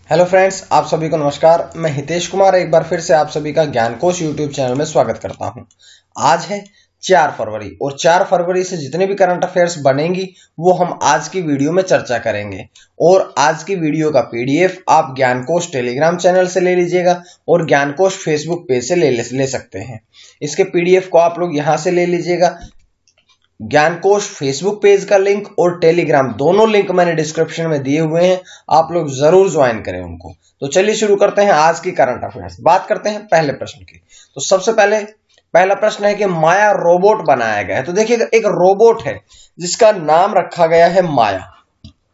Hello friends, आप सभी को नमस्कार। मैं हितेश कुमार एक बार फिर से आप सभी का ज्ञानकोश यूट्यूब चैनल में स्वागत करता हूं। आज है 4 फरवरी और 4 फरवरी से जितने भी करंट अफेयर्स बनेंगी वो हम आज की वीडियो में चर्चा करेंगे। और आज की वीडियो का पीडीएफ आप ज्ञानकोश टेलीग्राम चैनल से ले लीजिएगा और ज्ञानकोश फेसबुक पेज से ले सकते हैं। इसके पीडीएफ को आप लोग यहां से ले लीजिएगा। ज्ञानकोश फेसबुक पेज का लिंक और टेलीग्राम दोनों लिंक मैंने डिस्क्रिप्शन में दिए हुए हैं, आप लोग जरूर ज्वाइन करें उनको। तो चलिए शुरू करते हैं आज की करंट अफेयर्स। बात करते हैं पहले प्रश्न की। तो सबसे पहले पहला प्रश्न है कि माया रोबोट बनाया गया है। तो देखिएगा, एक रोबोट है जिसका नाम रखा गया है माया।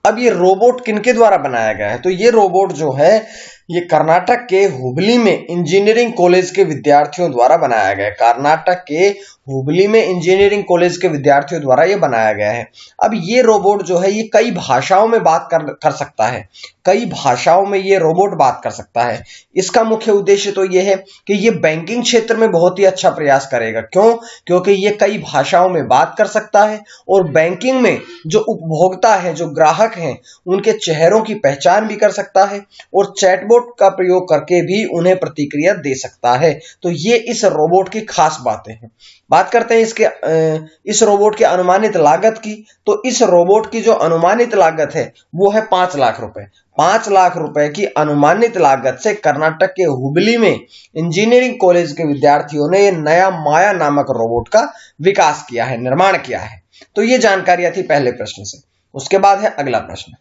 अब ये रोबोट किनके द्वारा बनाया गया है? तो ये रोबोट जो है ये कर्नाटक के हुबली में इंजीनियरिंग कॉलेज के विद्यार्थियों द्वारा बनाया गया है। कर्नाटक के हुबली में इंजीनियरिंग कॉलेज के विद्यार्थियों द्वारा ये बनाया गया है। अब ये रोबोट जो है ये कई भाषाओं में बात कर सकता है। कई भाषाओं में ये रोबोट बात कर सकता है। इसका मुख्य उद्देश्य तो ये है कि ये बैंकिंग क्षेत्र में बहुत ही अच्छा प्रयास करेगा। क्यों? क्योंकि ये कई भाषाओं में बात कर सकता है और बैंकिंग में जो उपभोक्ता है, जो ग्राहक हैं, उनके चेहरों की पहचान भी कर सकता है और चैटबॉट का प्रयोग करके भी उन्हें प्रतिक्रिया दे सकता है। तो ये इस रोबोट की खास बातें हैं। बात करते हैं इस रोबोट की अनुमानित लागत की। तो इस रोबोट की जो अनुमानित लागत है वो है 5 लाख रुपए। 5 लाख रुपए की अनुमानित लागत से कर्नाटक के हुबली में इंजीनियरिंग कॉलेज के विद्यार्थियों ने नया माया नामक रोबोट का विकास किया है, निर्माण किया है। तो ये जानकारियां थी पहले प्रश्न से। उसके बाद है अगला प्रश्न।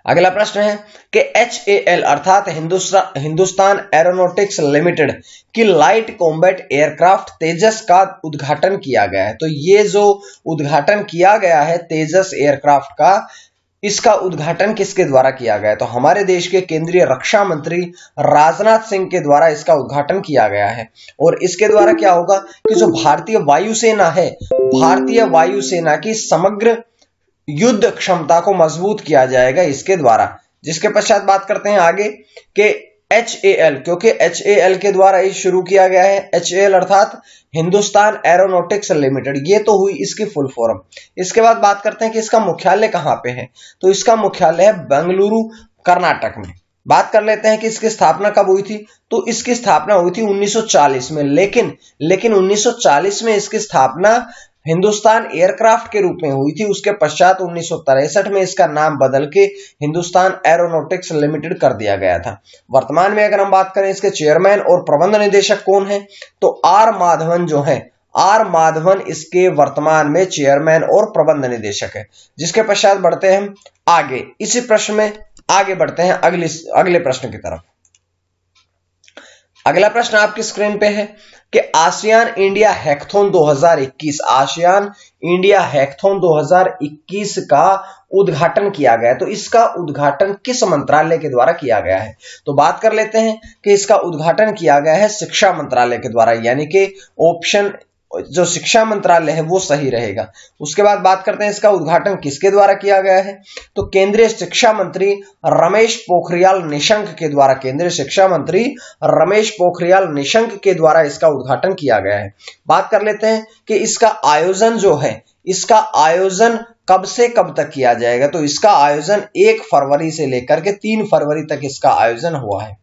अगला प्रश्न है कि HAL अर्थात हिंदुस्तान एरोनॉटिक्स लिमिटेड की लाइट कॉम्बैट एयरक्राफ्ट तेजस का उद्घाटन किया गया है। तो ये जो उद्घाटन किया गया है तेजस एयरक्राफ्ट का, इसका उद्घाटन किसके द्वारा किया गया है? तो हमारे देश के केंद्रीय रक्षा मंत्री राजनाथ सिंह के द्वारा इसका उद्घाटन किया गया है। और इसके द्वारा क्या होगा कि जो भारतीय वायुसेना है, भारतीय वायुसेना की समग्र युद्ध क्षमता को मजबूत किया जाएगा इसके द्वारा। जिसके पश्चात बात करते हैं आगे कि HAL, क्योंकि HAL के द्वारा ये शुरू किया गया है। HAL अर्थात हिंदुस्तान एरोनॉटिक्स लिमिटेड, ये तो हुई इसकी फुल फॉर्म। इसके बाद बात करते हैं कि इसका मुख्यालय कहां पे है। तो इसका मुख्यालय है बेंगलुरु, कर्नाटक में। बात कर लेते हैं कि इसकी स्थापना कब हुई थी। तो इसकी स्थापना हुई थी 1940 में, लेकिन 1940 में इसकी स्थापना हिंदुस्तान एयरक्राफ्ट के रूप में हुई थी। उसके पश्चात 1963 में इसका नाम बदल के हिंदुस्तान एरोनॉटिक्स लिमिटेड कर दिया गया था। वर्तमान में अगर हम बात करें इसके चेयरमैन और प्रबंध निदेशक कौन है, तो आर माधवन जो है, आर माधवन इसके वर्तमान में चेयरमैन और प्रबंध निदेशक है। जिसके पश्चात बढ़ते हैं हम आगे, इसी प्रश्न में आगे बढ़ते हैं अगले प्रश्न की तरफ। अगला प्रश्न आपकी स्क्रीन पे है कि ASEAN India hackathon 2021, ASEAN India hackathon 2021 का उद्घाटन किया गया है। तो इसका उद्घाटन किस मंत्रालय के द्वारा किया गया है? तो बात कर लेते हैं कि इसका उद्घाटन किया गया है शिक्षा मंत्रालय के द्वारा, यानी कि ऑप्शन जो शिक्षा मंत्रालय है वो सही रहेगा। उसके बाद बात करते हैं इसका उद्घाटन किसके द्वारा किया गया है। तो केंद्रीय शिक्षा मंत्री रमेश पोखरियाल निशंक के द्वारा, केंद्रीय शिक्षा मंत्री रमेश पोखरियाल निशंक के द्वारा इसका उद्घाटन किया गया है। बात कर लेते हैं कि इसका आयोजन जो है, इसका आयोजन कब से कब तक किया जाएगा। तो इसका आयोजन 1 फरवरी से लेकर के 3 फरवरी तक इसका आयोजन हुआ है।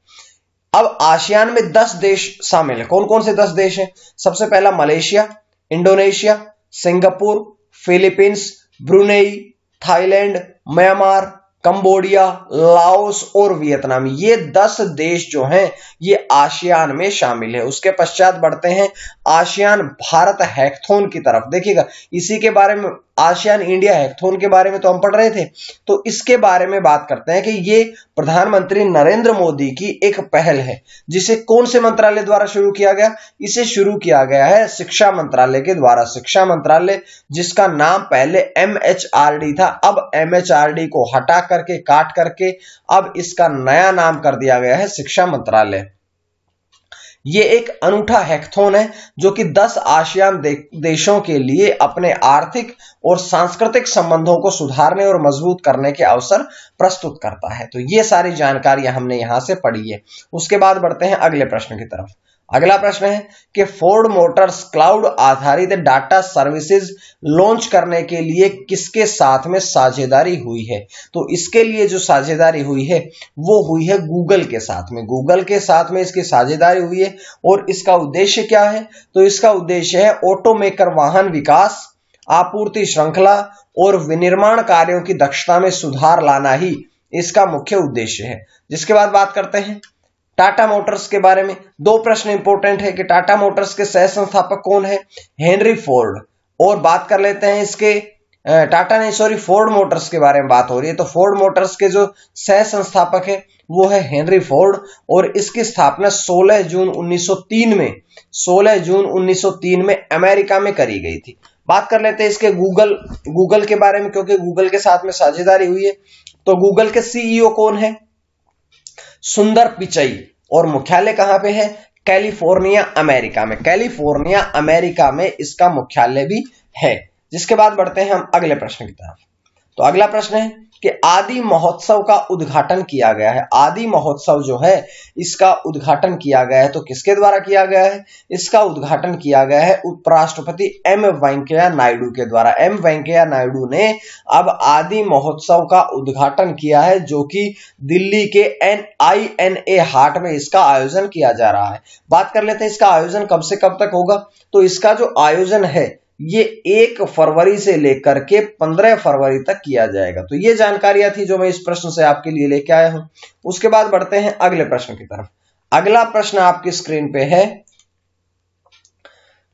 अब आसियान में 10 देश शामिल है। कौन कौन से 10 देश हैं? सबसे पहला Malaysia, Indonesia, Singapore, Philippines, Brunei, Thailand, Myanmar, Cambodia, Laos और वियतनाम। ये 10 देश जो हैं ये आसियान में शामिल है। उसके पश्चात बढ़ते हैं आसियान भारत हैकथॉन की तरफ। देखिएगा, इसी के बारे में, आसियान इंडिया हैकथॉन के बारे में तो हम पढ़ रहे थे, तो इसके बारे में बात करते हैं कि ये प्रधानमंत्री नरेंद्र मोदी की एक पहल है, जिसे कौन से मंत्रालय द्वारा शुरू किया गया? इसे शुरू किया गया है शिक्षा मंत्रालय के द्वारा। शिक्षा मंत्रालय जिसका नाम पहले MHRD था, अब MHRD को हटा करके, काट करके अब इसका नया नाम कर दिया गया है शिक्षा मंत्रालय। ये एक अनूठा हैकथॉन है जो कि 10 आसियान देशों के लिए अपने आर्थिक और सांस्कृतिक संबंधों को सुधारने और मजबूत करने के अवसर प्रस्तुत करता है। तो ये सारी जानकारियां हमने यहां से पढ़ी है। उसके बाद बढ़ते हैं अगले प्रश्न की तरफ। अगला प्रश्न है कि फोर्ड मोटर्स क्लाउड आधारित डाटा सर्विसेज लॉन्च करने के लिए किसके साथ में साझेदारी हुई है? तो इसके लिए जो साझेदारी हुई है वो हुई है गूगल के साथ में। गूगल के साथ में इसकी साझेदारी हुई है और इसका उद्देश्य क्या है? तो इसका उद्देश्य है ऑटोमेकर वाहन विकास, आपूर्ति श्रृंखला और विनिर्माण कार्यों की दक्षता में सुधार लाना ही इसका मुख्य उद्देश्य है। जिसके बाद बात करते हैं टाटा मोटर्स के बारे में। दो प्रश्न इंपॉर्टेंट है कि टाटा मोटर्स के सह संस्थापक कौन है? Henry Ford. और बात कर लेते हैं इसके फोर्ड मोटर्स के बारे में बात हो रही है। तो फोर्ड मोटर्स के जो सह संस्थापक है वो है हेनरी फोर्ड और इसकी स्थापना 16 जून 1903 में अमेरिका में करी गई थी। बात कर लेते हैं इसके गूगल के बारे में, क्योंकि गूगल के साथ में साझेदारी हुई है। तो गूगल के सीईओ कौन है? सुंदर पिचई। और मुख्यालय कहां पे है? कैलिफोर्निया अमेरिका में। कैलिफोर्निया अमेरिका में इसका मुख्यालय भी है। जिसके बाद बढ़ते हैं हम अगले प्रश्न की तरफ। तो अगला प्रश्न है कि आदि महोत्सव का उद्घाटन किया गया है। आदि महोत्सव जो है इसका उद्घाटन किया गया है, तो किसके द्वारा किया गया है? इसका उद्घाटन किया गया है उपराष्ट्रपति एम वेंकैया नायडू के द्वारा। एम वेंकैया नायडू ने अब आदि महोत्सव का उद्घाटन किया है, जो कि दिल्ली के INA हाट में इसका आयोजन किया जा रहा है। बात कर लेते हैं इसका आयोजन कब से कब तक होगा। तो इसका जो आयोजन है ये 1 फरवरी से लेकर के 15 फरवरी तक किया जाएगा। तो ये जानकारियां थी जो मैं इस प्रश्न से आपके लिए लेके आया हूं। उसके बाद बढ़ते हैं अगले प्रश्न की तरफ। अगला प्रश्न आपकी स्क्रीन पे है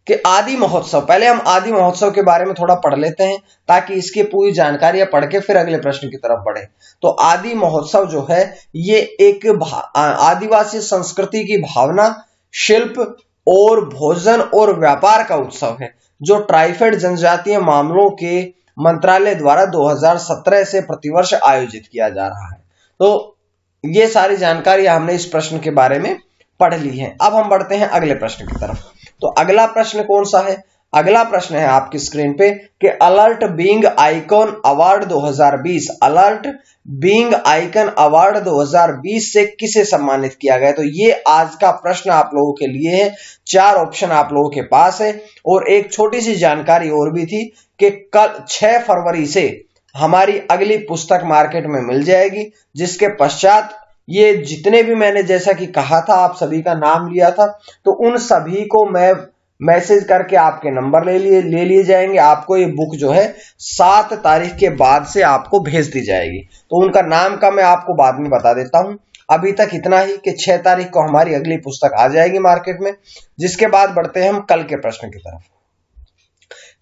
कि आदि महोत्सव, पहले हम आदि महोत्सव के बारे में थोड़ा पढ़ लेते हैं ताकि इसकी पूरी जानकारियां पढ़ के फिर अगले प्रश्न की तरफ बढ़े। तो आदि महोत्सव जो है ये एक आदिवासी संस्कृति की भावना, शिल्प और भोजन और व्यापार का उत्सव है, जो ट्राइफेड जनजातीय मामलों के मंत्रालय द्वारा 2017 से प्रतिवर्ष आयोजित किया जा रहा है। तो ये सारी जानकारी हमने इस प्रश्न के बारे में पढ़ ली है। अब हम बढ़ते हैं अगले प्रश्न की तरफ। तो अगला प्रश्न कौन सा है? अगला प्रश्न है आपकी स्क्रीन पे कि alert being icon award 2020, alert being icon award 2020 से किसे सम्मानित किया गया? तो ये आज का प्रश्न आप लोगों के लिए है। 4 ऑप्शन आप लोगों के पास है और एक छोटी सी जानकारी और भी थी कि कल 6 फरवरी से हमारी अगली पुस्तक मार्केट में मिल जाएगी, जिसके पश्चात ये जितने भी मैंने जैसा कि कहा था आप सभी का नाम लिया था, तो उन सभी को मैं मैसेज करके आपके नंबर ले लिए जाएंगे। आपको ये बुक जो है 7 तारीख के बाद से आपको भेज दी जाएगी। तो उनका नाम का मैं आपको बाद में बता देता हूं। अभी तक इतना ही कि 6 तारीख को हमारी अगली पुस्तक आ जाएगी मार्केट में। जिसके बाद बढ़ते हैं हम कल के प्रश्न की तरफ।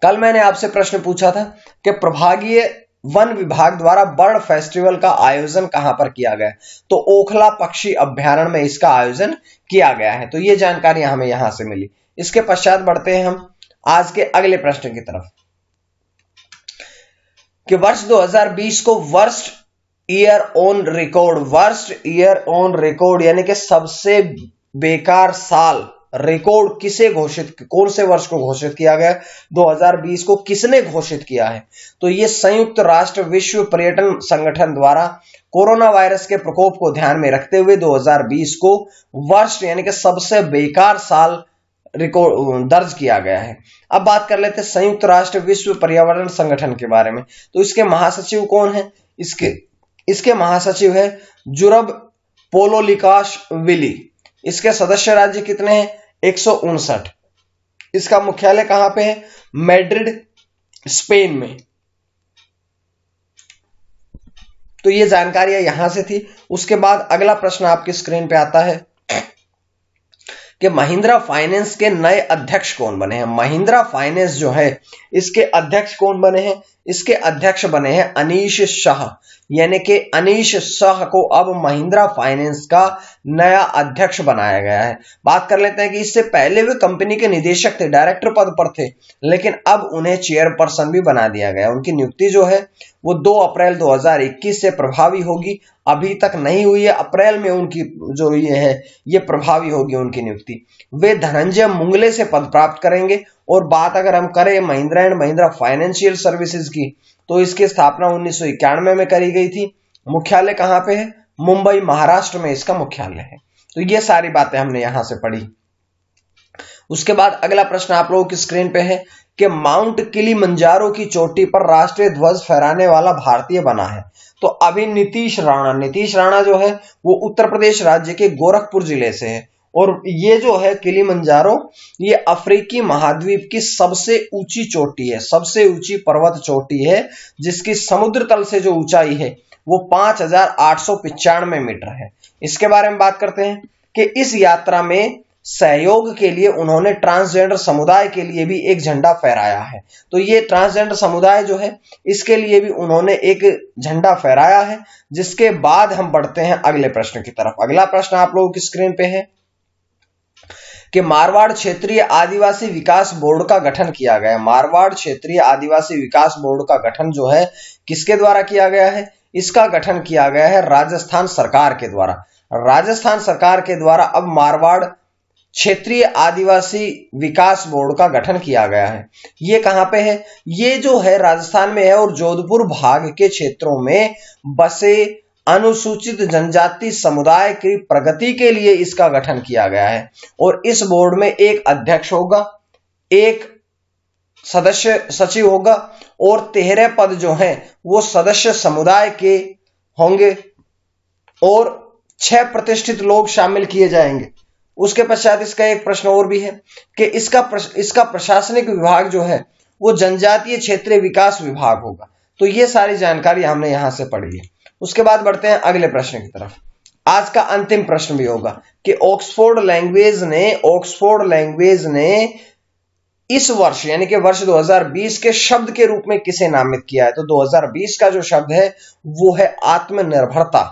कल मैंने आपसे प्रश्न पूछा था कि प्रभागीय वन विभाग द्वारा बर्ड फेस्टिवल का आयोजन कहां पर किया गया? तो ओखला पक्षी अभ्यारण्य में इसका आयोजन किया गया है। तो ये जानकारी हमें यहां से मिली। इसके पश्चात बढ़ते हैं हम आज के अगले प्रश्न की तरफ कि वर्ष 2020 को वर्स्ट ईयर ऑन रिकॉर्ड यानी कि सबसे बेकार साल रिकॉर्ड किसे घोषित, कौन से वर्ष को घोषित किया गया? 2020 को किसने घोषित किया है? तो ये संयुक्त राष्ट्र विश्व पर्यटन संगठन द्वारा कोरोना वायरस के प्रकोप को ध्यान में रखते हुए 2020 को वर्ष यानी कि सबसे बेकार साल रिकॉर्ड दर्ज किया गया है। अब बात कर लेते हैं संयुक्त राष्ट्र विश्व पर्यावरण संगठन के बारे में। तो इसके महासचिव कौन है? इसके महासचिव है जुरब पोलोलिकाशविली। इसके सदस्य राज्य कितने हैं? 159। इसका मुख्यालय कहां पे है? मैड्रिड, स्पेन में। तो ये जानकारियां यहां से थी। उसके बाद अगला प्रश्न आपकी स्क्रीन पे आता है कि महिंद्रा फाइनेंस के नए अध्यक्ष कौन बने हैं? महिंद्रा फाइनेंस जो है इसके अध्यक्ष कौन बने हैं? इसके अध्यक्ष बने हैं अनीश शाह, यानी कि अनीश शाह को अब महिंद्रा फाइनेंस का नया अध्यक्ष बनाया गया है। बात कर लेते हैं कि इससे पहले वे कंपनी के निदेशक थे, डायरेक्टर पद पर थे, लेकिन अब उन्हें चेयरपर्सन भी बना दिया गया। उनकी नियुक्ति जो है वो 2 अप्रैल 2021 से प्रभावी होगी। अभी तक नहीं हुई है, अप्रैल में उनकी जो ये प्रभावी होगी उनकी नियुक्ति। वे धनंजय मुंगले से पद प्राप्त करेंगे। और बात अगर हम करें Mahindra and Mahindra financial services की, तो इसकी स्थापना 1991 में करी गई थी। मुख्यालय कहां पे है? मुंबई, महाराष्ट्र में इसका मुख्यालय है। तो ये सारी बातें हमने यहां से पढ़ी। उसके बाद अगला प्रश्न आप लोगों की स्क्रीन पे है कि माउंट किलिमंजारो की चोटी पर राष्ट्रीय ध्वज फहराने वाला भारतीय बना है। तो अभी नीतीश राणा जो है वो उत्तर प्रदेश राज्य के गोरखपुर जिले से है। और ये जो है किलिमंजारो, ये अफ्रीकी महाद्वीप की सबसे ऊंची चोटी है, सबसे ऊंची पर्वत चोटी है, जिसकी समुद्र तल से जो ऊंचाई है वो 5,895 मीटर है। इसके बारे में बात करते हैं कि इस यात्रा में सहयोग के लिए उन्होंने ट्रांसजेंडर समुदाय के लिए भी एक झंडा फहराया है। तो ये ट्रांसजेंडर समुदाय जो है इसके लिए भी उन्होंने एक झंडा फहराया है। जिसके बाद हम बढ़ते हैं अगले प्रश्न की तरफ। अगला प्रश्न आप लोगों की स्क्रीन पे है कि मारवाड़ क्षेत्रीय आदिवासी विकास बोर्ड का गठन किया गया है। मारवाड़ क्षेत्रीय आदिवासी विकास बोर्ड का गठन जो है किसके द्वारा किया गया है? इसका गठन किया गया है राजस्थान सरकार के द्वारा। राजस्थान सरकार के द्वारा अब मारवाड़ क्षेत्रीय आदिवासी विकास बोर्ड का गठन किया गया है। ये कहां पे है? ये जो है राजस्थान में है और जोधपुर भाग के क्षेत्रों में बसे अनुसूचित जनजाति समुदाय की प्रगति के लिए इसका गठन किया गया है। और इस बोर्ड में एक अध्यक्ष होगा, एक सदस्य सचिव होगा और 13 पद जो हैं वो सदस्य समुदाय के होंगे और 6 प्रतिष्ठित लोग शामिल किए जाएंगे। उसके पश्चात इसका एक प्रश्न और भी है कि इसका प्रशासनिक विभाग जो है वो जनजातीय क्षेत्रीय विकास विभाग होगा। तो ये सारी जानकारी हमने यहां से पढ़ी है। उसके बाद बढ़ते हैं अगले प्रश्न की तरफ। आज का अंतिम प्रश्न भी होगा कि ऑक्सफोर्ड लैंग्वेज ने इस वर्ष यानी कि वर्ष 2020 के शब्द के रूप में किसे नामित किया है? तो 2020 का जो शब्द है वो है आत्मनिर्भरता।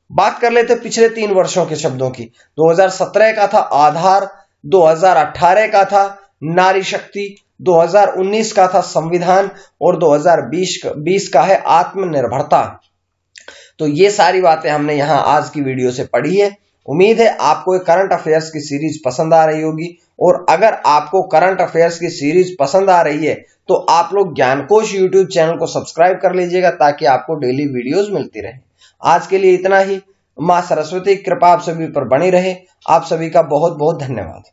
बात कर लेते पिछले 3 वर्षों के शब्दों की। 2017 का था आधार, 2018 का था नारी शक्ति, 2019 का था संविधान और 2020 का है आत्मनिर्भरता। तो ये सारी बातें हमने यहां आज की वीडियो से पढ़ी है। उम्मीद है आपको करंट अफेयर्स की सीरीज पसंद आ रही होगी। और अगर आपको करंट अफेयर्स की सीरीज पसंद आ रही है तो आप लोग ज्ञानकोश यूट्यूब चैनल को सब्सक्राइब कर लीजिएगा ताकि आपको डेली वीडियोस मिलती रहे। आज के लिए इतना ही। मां सरस्वती की कृपा आप सभी पर बनी रहे। आप सभी का बहुत बहुत धन्यवाद।